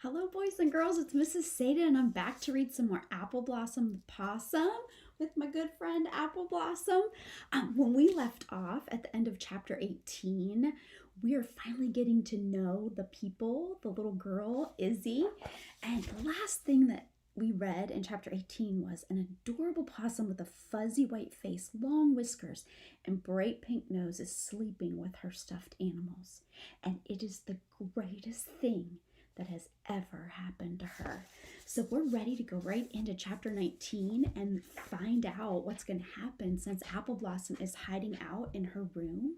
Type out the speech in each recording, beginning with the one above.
Hello, boys and girls. It's Mrs. Sada, and I'm back to read some more Appleblossom the Possum with my good friend Appleblossom. When we left off at the end of chapter 18, we are finally getting to know the people, the little girl, Izzy. And the last thing that we read in chapter 18 was an adorable possum with a fuzzy white face, long whiskers, and bright pink nose is sleeping with her stuffed animals. And it is the greatest thing that has ever happened to her. So we're ready to go right into chapter 19 and find out what's going to happen since Appleblossom is hiding out in her room.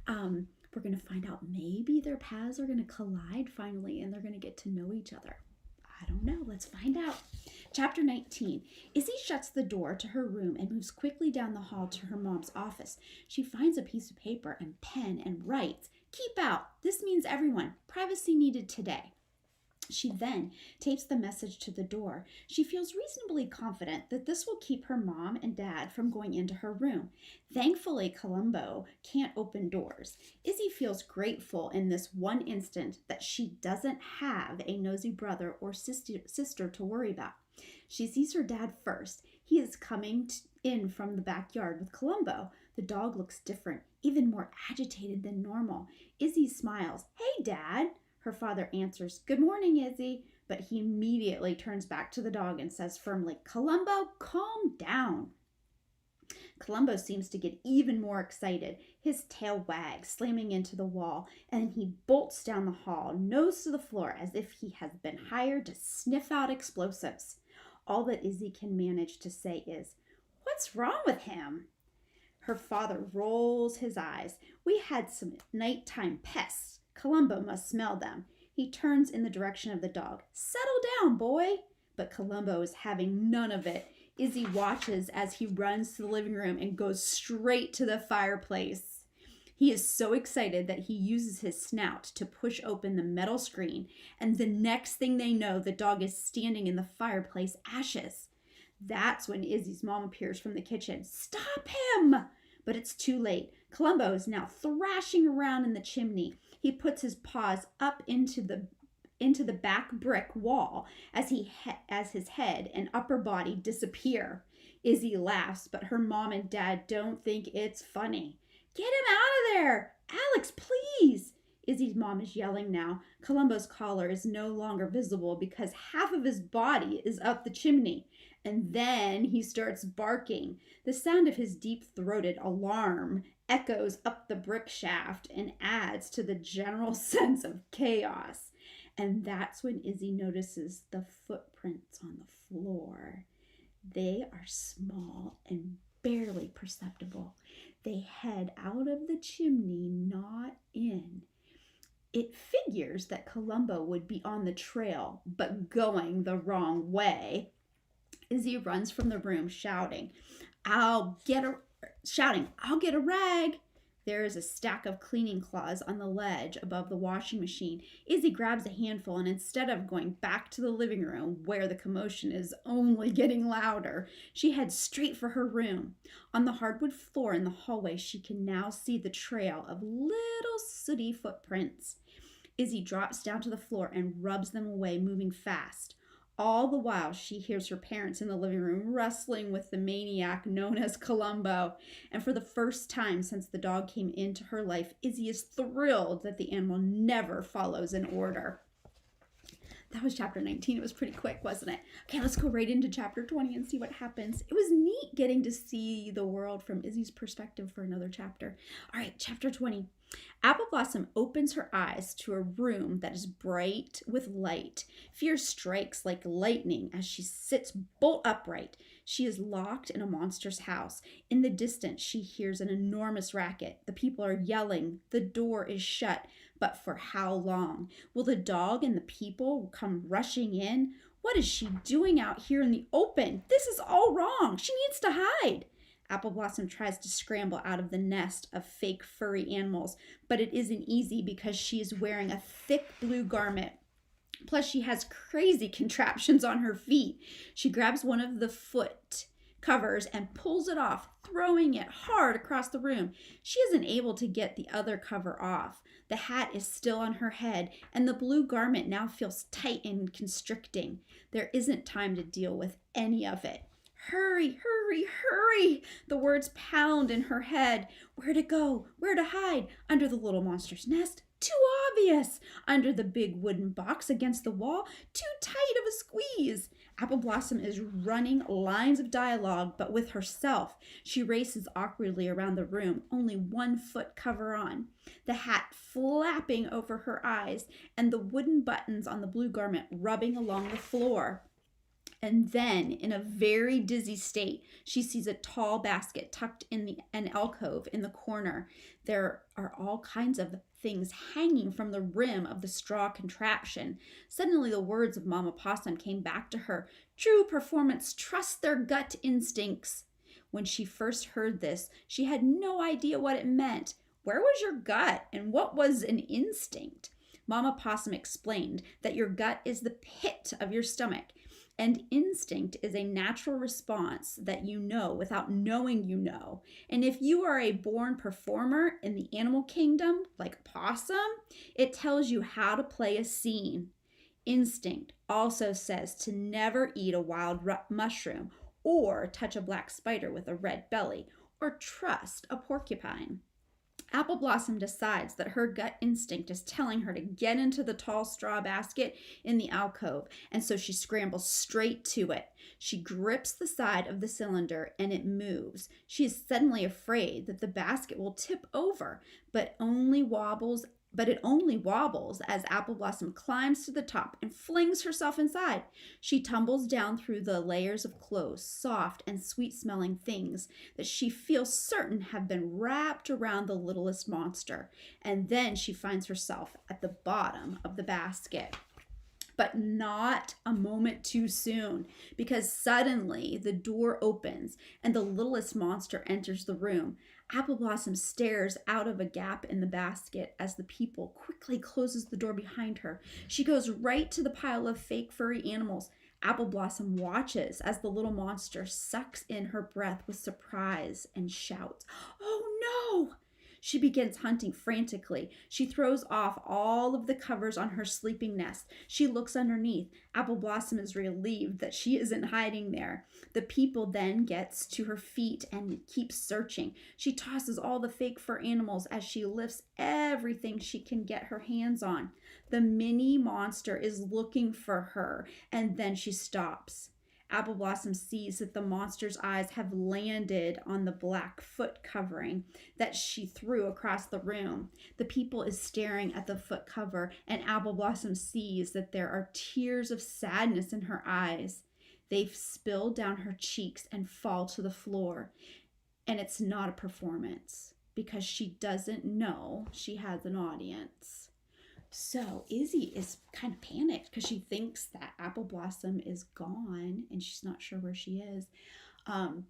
We're going to find out maybe their paths are going to collide finally and they're going to get to know each other. I don't know. Let's find out. Chapter 19. Izzy shuts the door to her room and moves quickly down the hall to her mom's office. She finds a piece of paper and pen and writes, "Keep out. This means everyone. Privacy needed today." She then tapes the message to the door. She feels reasonably confident that this will keep her mom and dad from going into her room. Thankfully, Columbo can't open doors. Izzy feels grateful in this one instant that she doesn't have a nosy brother or sister to worry about. She sees her dad first. He is coming in from the backyard with Columbo. The dog looks different, even more agitated than normal. Izzy smiles. "Hey, Dad." Her father answers, "Good morning, Izzy," but he immediately turns back to the dog and says firmly, "Columbo, calm down." Columbo seems to get even more excited. His tail wags, slamming into the wall, and he bolts down the hall, nose to the floor, as if he has been hired to sniff out explosives. All that Izzy can manage to say is, "What's wrong with him?" Her father rolls his eyes. "We had some nighttime pests. Columbo must smell them." He turns in the direction of the dog. "Settle down, boy." But Columbo is having none of it. Izzy watches as he runs to the living room and goes straight to the fireplace. He is so excited that he uses his snout to push open the metal screen, and the next thing they know, the dog is standing in the fireplace ashes. That's when Izzy's mom appears from the kitchen. "Stop him!" But it's too late. Columbo is now thrashing around in the chimney. He puts his paws up into the back brick wall as his head and upper body disappear. Izzy laughs, but her mom and dad don't think it's funny. "Get him out of there! Alex, please!" Izzy's mom is yelling now. Columbo's collar is no longer visible because half of his body is up the chimney. And then he starts barking. The sound of his deep-throated alarm echoes up the brick shaft and adds to the general sense of chaos. And that's when Izzy notices the footprints on the floor. They are small and barely perceptible. They head out of the chimney, not in. It figures that Columbo would be on the trail, but going the wrong way. Izzy runs from the room shouting, I'll get a rag." There is a stack of cleaning cloths on the ledge above the washing machine. Izzy grabs a handful, and instead of going back to the living room, where the commotion is only getting louder, she heads straight for her room. On the hardwood floor in the hallway, she can now see the trail of little sooty footprints. Izzy drops down to the floor and rubs them away, moving fast. All the while, she hears her parents in the living room wrestling with the maniac known as Columbo. And for the first time since the dog came into her life, Izzy is thrilled that the animal never follows an order. That was chapter 19. It was pretty quick, wasn't it? Okay, let's go right into chapter 20 and see what happens. It was neat getting to see the world from Izzy's perspective for another chapter. All right, chapter 20. Appleblossom opens her eyes to a room that is bright with light. Fear strikes like lightning as she sits bolt upright. She is locked in a monster's house. In the distance, she hears an enormous racket. The people are yelling. The door is shut. But for how long? Will the dog and the people come rushing in? What is she doing out here in the open? This is all wrong. She needs to hide. Appleblossom tries to scramble out of the nest of fake furry animals, but it isn't easy because she is wearing a thick blue garment. Plus, she has crazy contraptions on her feet. She grabs one of the foot covers and pulls it off, throwing it hard across the room. She isn't able to get the other cover off. The hat is still on her head, and the blue garment now feels tight and constricting. There isn't time to deal with any of it. Hurry, hurry, hurry! The words pound in her head. Where to go? Where to hide? Under the little monster's nest? Too obvious! Under the big wooden box against the wall? Too tight of a squeeze! Appleblossom is running lines of dialogue, but with herself. She races awkwardly around the room, only 1 foot cover on, the hat flapping over her eyes, and the wooden buttons on the blue garment rubbing along the floor. And then, in a very dizzy state, she sees a tall basket tucked in an alcove in the corner. There are all kinds of things hanging from the rim of the straw contraption. Suddenly, the words of Mama Possum came back to her. True performance trusts their gut instincts. When she first heard this, she had no idea what it meant. Where was your gut, and what was an instinct? Mama Possum explained that your gut is the pit of your stomach, and instinct is a natural response that you know without knowing you know. And if you are a born performer in the animal kingdom, like a possum, it tells you how to play a scene. Instinct also says to never eat a wild mushroom, or touch a black spider with a red belly, or trust a porcupine. Appleblossom decides that her gut instinct is telling her to get into the tall straw basket in the alcove, and so she scrambles straight to it. She grips the side of the cylinder and it moves. She is suddenly afraid that the basket will tip over, but it only wobbles as Appleblossom climbs to the top and flings herself inside. She tumbles down through the layers of clothes, soft and sweet-smelling things that she feels certain have been wrapped around the littlest monster. And then she finds herself at the bottom of the basket. But not a moment too soon, because suddenly the door opens and the littlest monster enters the room. Appleblossom stares out of a gap in the basket as the people quickly closes the door behind her. She goes right to the pile of fake furry animals. Appleblossom watches as the little monster sucks in her breath with surprise and shouts, "Oh no!" She begins hunting frantically. She throws off all of the covers on her sleeping nest. She looks underneath. Appleblossom is relieved that she isn't hiding there. The people then gets to her feet and keeps searching. She tosses all the fake fur animals as she lifts everything she can get her hands on. The mini monster is looking for her, and then she stops. Appleblossom sees that the monster's eyes have landed on the black foot covering that she threw across the room. The people is staring at the foot cover, and Appleblossom sees that there are tears of sadness in her eyes. They spill down her cheeks and fall to the floor. And it's not a performance, because she doesn't know she has an audience. So Izzy is kind of panicked because she thinks that Appleblossom is gone and she's not sure where she is. I'm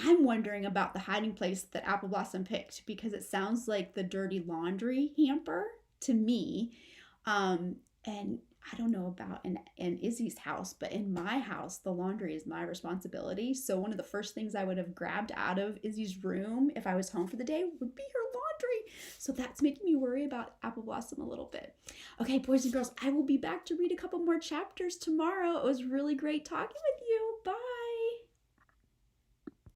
wondering about the hiding place that Appleblossom picked, because it sounds like the dirty laundry hamper to me. And I don't know about in Izzy's house, but in my house, the laundry is my responsibility. So one of the first things I would have grabbed out of Izzy's room if I was home for the day would be her laundry. So that's making me worry about Appleblossom a little bit. Okay, boys and girls, I will be back to read a couple more chapters tomorrow. It was really great talking with you.